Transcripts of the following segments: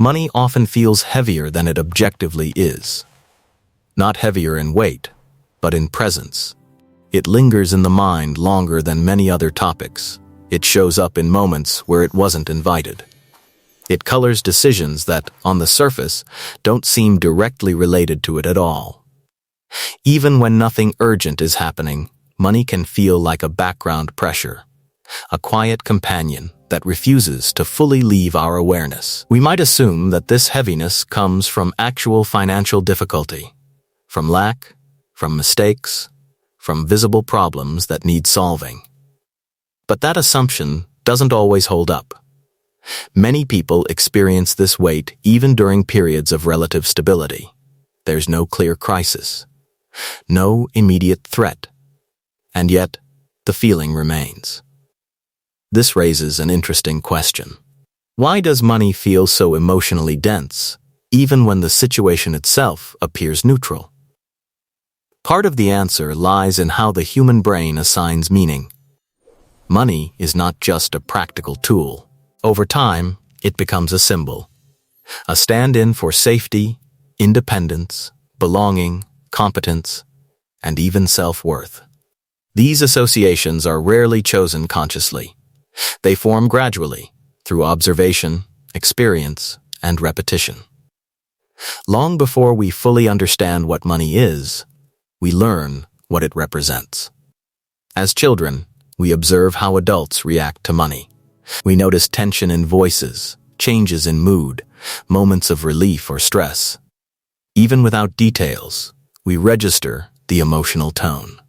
Money often feels heavier than it objectively is. Not heavier in weight, but in presence. It lingers in the mind longer than many other topics. It shows up in moments where it wasn't invited. It colors decisions that, on the surface, don't seem directly related to it at all. Even when nothing urgent is happening, money can feel like a background pressure, a quiet companion that refuses to fully leave our awareness. We might assume that this heaviness comes from actual financial difficulty, from lack, from mistakes, from visible problems that need solving. But that assumption doesn't always hold up. Many people experience this weight even during periods of relative stability. There's no clear crisis, no immediate threat, and yet the feeling remains. This raises an interesting question. Why does money feel so emotionally dense, even when the situation itself appears neutral? Part of the answer lies in how the human brain assigns meaning. Money is not just a practical tool. Over time, it becomes a symbol, a stand-in for safety, independence, belonging, competence, and even self-worth. These associations are rarely chosen consciously. They form gradually, through observation, experience, and repetition. Long before we fully understand what money is, we learn what it represents. As children, we observe how adults react to money. We notice tension in voices, changes in mood, moments of relief or stress. Even without details, we register the emotional tone.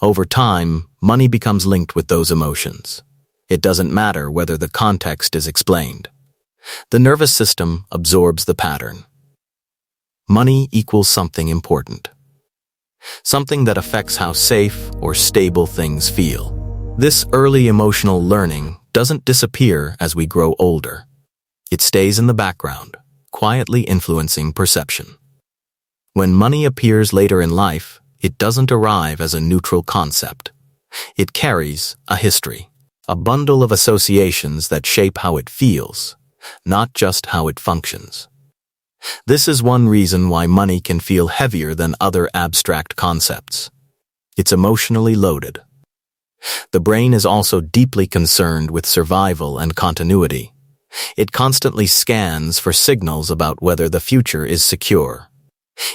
Over time, money becomes linked with those emotions. It doesn't matter whether the context is explained. The nervous system absorbs the pattern. Money equals something important. Something that affects how safe or stable things feel. This early emotional learning doesn't disappear as we grow older. It stays in the background, quietly influencing perception. When money appears later in life, it doesn't arrive as a neutral concept. It carries a history, a bundle of associations that shape how it feels, not just how it functions. This is one reason why money can feel heavier than other abstract concepts. It's emotionally loaded. The brain is also deeply concerned with survival and continuity. It constantly scans for signals about whether the future is secure.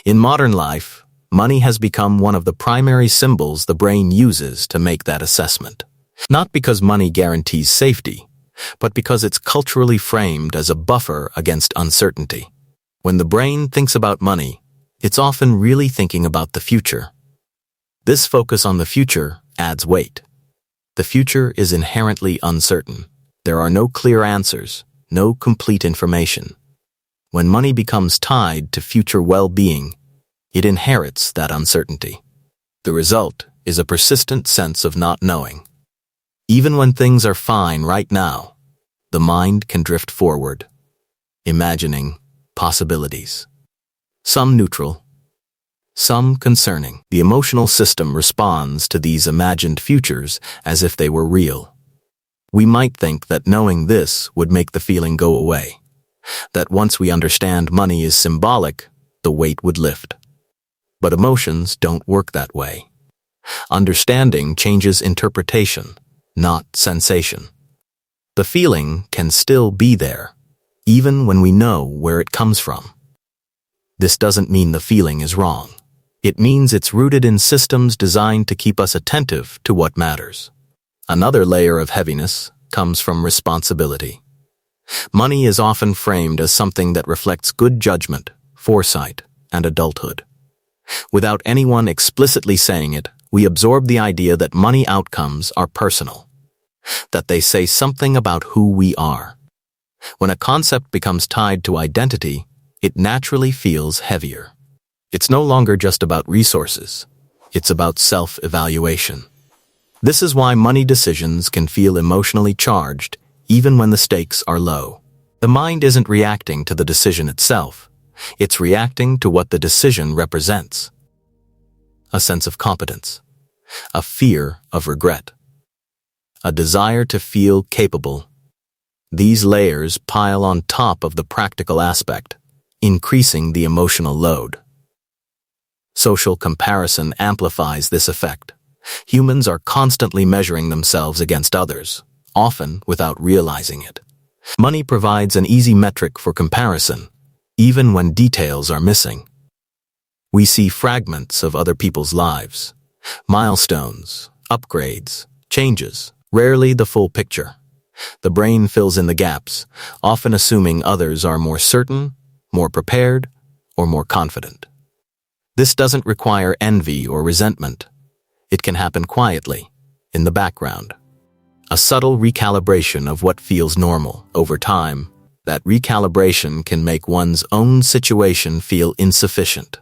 In modern life, money has become one of the primary symbols the brain uses to make that assessment. Not because money guarantees safety, but because it's culturally framed as a buffer against uncertainty. When the brain thinks about money, it's often really thinking about the future. This focus on the future adds weight. The future is inherently uncertain. There are no clear answers, no complete information. When money becomes tied to future well-being, it inherits that uncertainty. The result is a persistent sense of not knowing. Even when things are fine right now, the mind can drift forward, imagining possibilities. Some neutral, some concerning. The emotional system responds to these imagined futures as if they were real. We might think that knowing this would make the feeling go away, that once we understand money is symbolic, the weight would lift. But emotions don't work that way. Understanding changes interpretation, not sensation. The feeling can still be there, even when we know where it comes from. This doesn't mean the feeling is wrong. It means it's rooted in systems designed to keep us attentive to what matters. Another layer of heaviness comes from responsibility. Money is often framed as something that reflects good judgment, foresight, and adulthood. Without anyone explicitly saying it, we absorb the idea that money outcomes are personal, that they say something about who we are. When a concept becomes tied to identity, it naturally feels heavier. It's no longer just about resources. It's about self-evaluation. This is why money decisions can feel emotionally charged, even when the stakes are low. The mind isn't reacting to the decision itself. It's reacting to what the decision represents. A sense of competence, a fear of regret, a desire to feel capable. These layers pile on top of the practical aspect, increasing the emotional load. Social comparison amplifies this effect. Humans are constantly measuring themselves against others, often without realizing it. Money provides an easy metric for comparison, even when details are missing. We see fragments of other people's lives, milestones, upgrades, changes, rarely the full picture. The brain fills in the gaps, often assuming others are more certain, more prepared, or more confident. This doesn't require envy or resentment. It can happen quietly, in the background. A subtle recalibration of what feels normal. Over time, that recalibration can make one's own situation feel insufficient,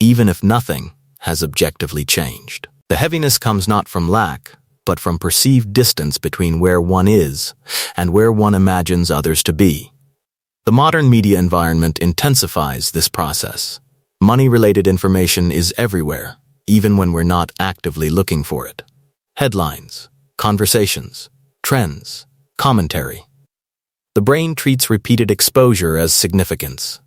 even if nothing has objectively changed. The heaviness comes not from lack, but from perceived distance between where one is and where one imagines others to be. The modern media environment intensifies this process. Money-related information is everywhere, even when we're not actively looking for it. Headlines, conversations, trends, commentary. The brain treats repeated exposure as significance.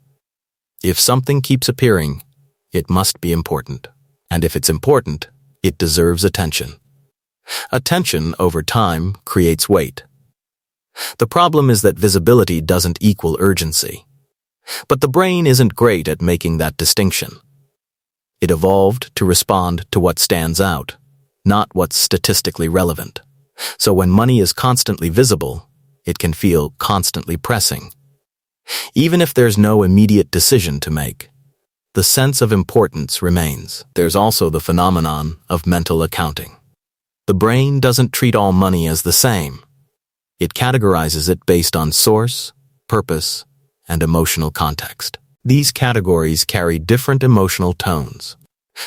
If something keeps appearing, it must be important. And if it's important, it deserves attention. Attention over time creates weight. The problem is that visibility doesn't equal urgency. But the brain isn't great at making that distinction. It evolved to respond to what stands out, not what's statistically relevant. So when money is constantly visible, it can feel constantly pressing. Even if there's no immediate decision to make, the sense of importance remains. There's also the phenomenon of mental accounting. The brain doesn't treat all money as the same. It categorizes it based on source, purpose, and emotional context. These categories carry different emotional tones.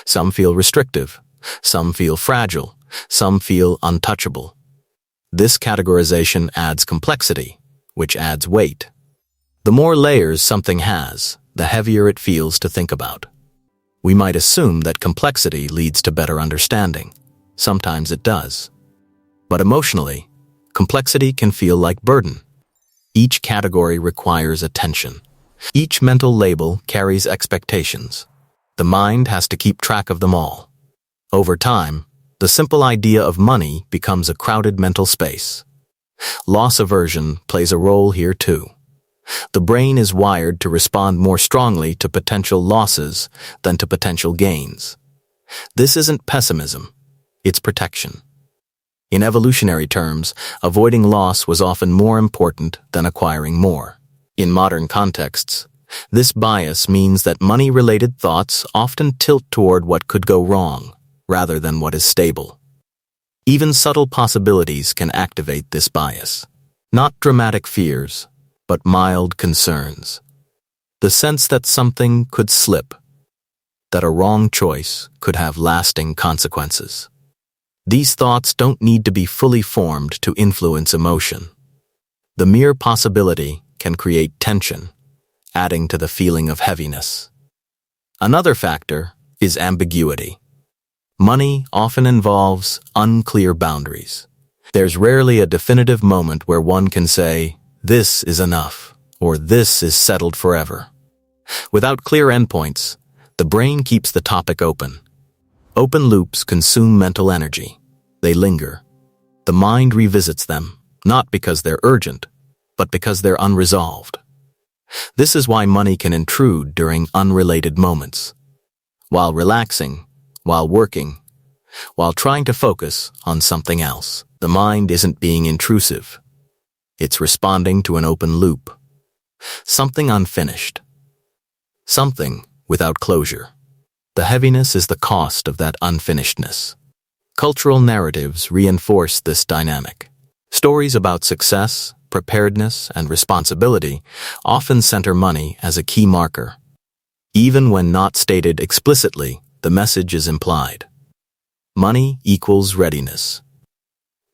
Some feel restrictive, some feel fragile, some feel untouchable. This categorization adds complexity, which adds weight. The more layers something has, the heavier it feels to think about. We might assume that complexity leads to better understanding. Sometimes it does. But emotionally, complexity can feel like burden. Each category requires attention. Each mental label carries expectations. The mind has to keep track of them all. Over time, the simple idea of money becomes a crowded mental space. Loss aversion plays a role here too. The brain is wired to respond more strongly to potential losses than to potential gains. This isn't pessimism, it's protection. In evolutionary terms, avoiding loss was often more important than acquiring more. In modern contexts, this bias means that money-related thoughts often tilt toward what could go wrong, rather than what is stable. Even subtle possibilities can activate this bias. Not dramatic fears, but mild concerns. The sense that something could slip, that a wrong choice could have lasting consequences. These thoughts don't need to be fully formed to influence emotion. The mere possibility can create tension, adding to the feeling of heaviness. Another factor is ambiguity. Money often involves unclear boundaries. There's rarely a definitive moment where one can say, "This is enough," or "This is settled forever." Without clear endpoints, the brain keeps the topic open. Open loops consume mental energy. They linger. The mind revisits them, not because they're urgent, but because they're unresolved. This is why money can intrude during unrelated moments. While relaxing, while working, while trying to focus on something else. The mind isn't being intrusive. It's responding to an open loop. Something unfinished. Something without closure. The heaviness is the cost of that unfinishedness. Cultural narratives reinforce this dynamic. Stories about success, preparedness, and responsibility often center money as a key marker. Even when not stated explicitly, the message is implied. Money equals readiness,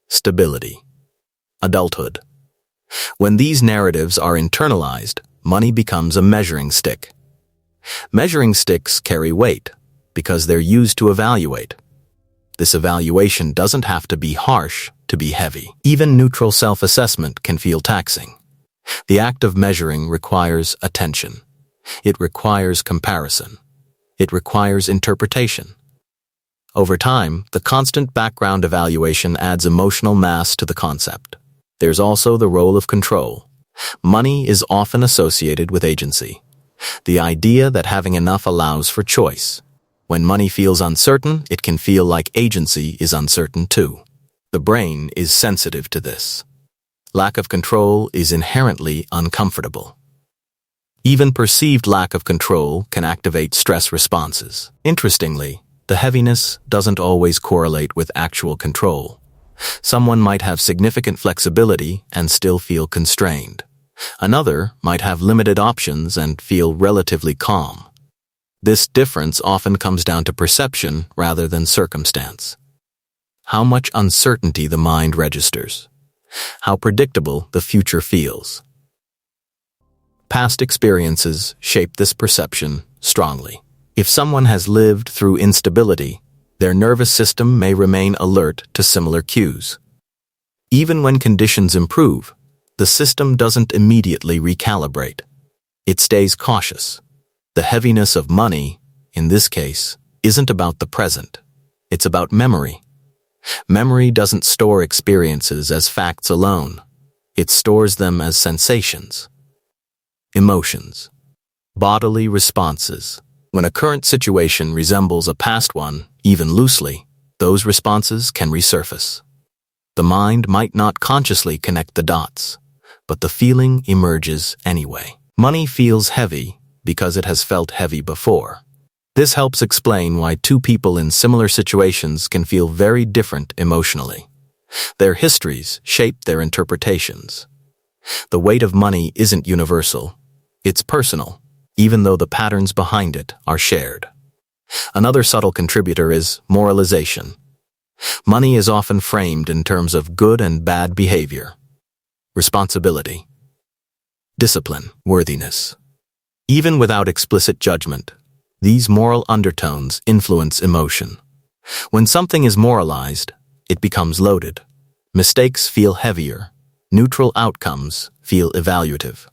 stability, adulthood. When these narratives are internalized, money becomes a measuring stick. Measuring sticks carry weight because they're used to evaluate. This evaluation doesn't have to be harsh to be heavy. Even neutral self-assessment can feel taxing. The act of measuring requires attention. It requires comparison. It requires interpretation. Over time, the constant background evaluation adds emotional mass to the concept. There's also the role of control. Money is often associated with agency. The idea that having enough allows for choice. When money feels uncertain, it can feel like agency is uncertain too. The brain is sensitive to this. Lack of control is inherently uncomfortable. Even perceived lack of control can activate stress responses. Interestingly, the heaviness doesn't always correlate with actual control. Someone might have significant flexibility and still feel constrained. Another might have limited options and feel relatively calm. This difference often comes down to perception rather than circumstance. How much uncertainty the mind registers. How predictable the future feels. Past experiences shape this perception strongly. If someone has lived through instability, their nervous system may remain alert to similar cues. Even when conditions improve, the system doesn't immediately recalibrate. It stays cautious. The heaviness of money, in this case, isn't about the present. It's about memory. Memory doesn't store experiences as facts alone. It stores them as sensations. Emotions. Bodily responses. When a current situation resembles a past one, even loosely, those responses can resurface. The mind might not consciously connect the dots, but the feeling emerges anyway. Money feels heavy because it has felt heavy before. This helps explain why two people in similar situations can feel very different emotionally. Their histories shape their interpretations. The weight of money isn't universal. It's personal, even though the patterns behind it are shared. Another subtle contributor is moralization. Money is often framed in terms of good and bad behavior, responsibility, discipline, worthiness. Even without explicit judgment, these moral undertones influence emotion. When something is moralized, it becomes loaded. Mistakes feel heavier. Neutral outcomes feel evaluative.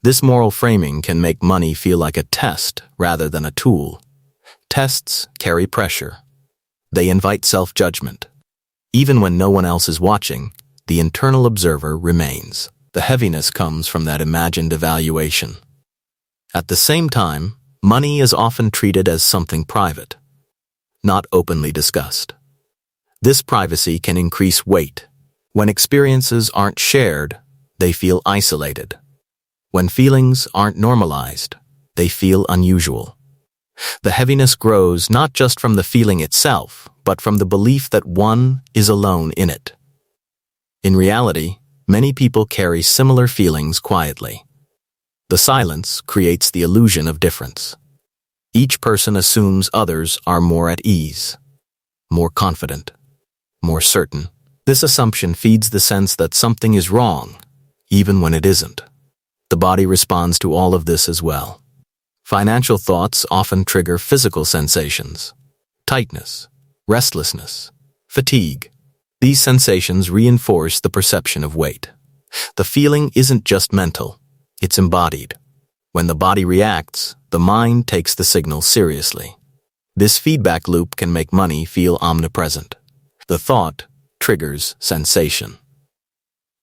This moral framing can make money feel like a test rather than a tool. Tests carry pressure. They invite self-judgment. Even when no one else is watching, the internal observer remains. The heaviness comes from that imagined evaluation. At the same time, money is often treated as something private, not openly discussed. This privacy can increase weight. When experiences aren't shared, they feel isolated. When feelings aren't normalized, they feel unusual. The heaviness grows not just from the feeling itself, but from the belief that one is alone in it. In reality, many people carry similar feelings quietly. The silence creates the illusion of difference. Each person assumes others are more at ease, more confident, more certain. This assumption feeds the sense that something is wrong, even when it isn't. The body responds to all of this as well. Financial thoughts often trigger physical sensations: tightness, restlessness, fatigue. These sensations reinforce the perception of weight. The feeling isn't just mental, it's embodied. When the body reacts, the mind takes the signal seriously. This feedback loop can make money feel omnipresent. The thought triggers sensation.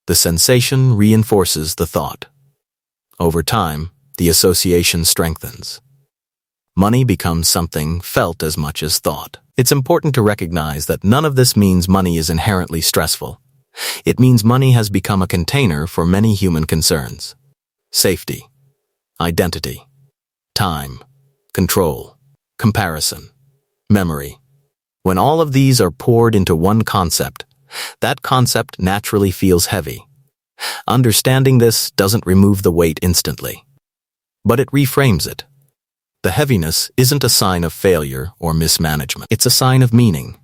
The sensation reinforces the thought. Over time, the association strengthens. Money becomes something felt as much as thought. It's important to recognize that none of this means money is inherently stressful. It means money has become a container for many human concerns: safety, identity, time, control, comparison, memory. When all of these are poured into one concept, that concept naturally feels heavy. Understanding this doesn't remove the weight instantly, but it reframes it. The heaviness isn't a sign of failure or mismanagement. It's a sign of meaning.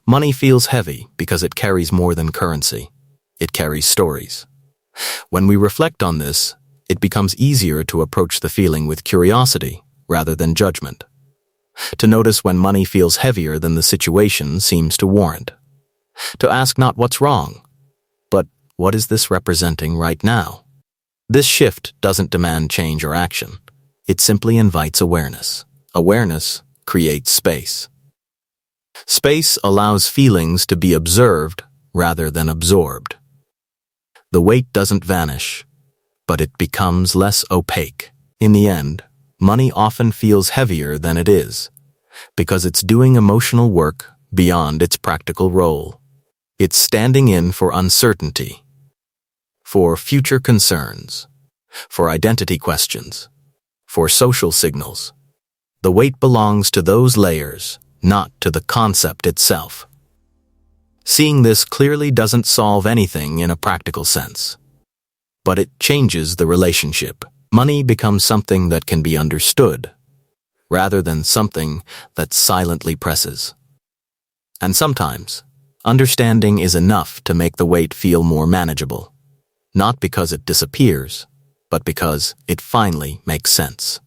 Money feels heavy because it carries more than currency. It carries stories. When we reflect on this, it becomes easier to approach the feeling with curiosity rather than judgment. To notice when money feels heavier than the situation seems to warrant. To ask not what's wrong, but what is this representing right now? This shift doesn't demand change or action. It simply invites awareness. Awareness creates space. Space allows feelings to be observed rather than absorbed. The weight doesn't vanish, but it becomes less opaque. In the end, money often feels heavier than it is, because it's doing emotional work beyond its practical role. It's standing in for uncertainty, for future concerns, for identity questions, for social signals. The weight belongs to those layers, not to the concept itself. Seeing this clearly doesn't solve anything in a practical sense, but it changes the relationship. Money becomes something that can be understood, rather than something that silently presses. And sometimes, understanding is enough to make the weight feel more manageable, not because it disappears, but because it finally makes sense.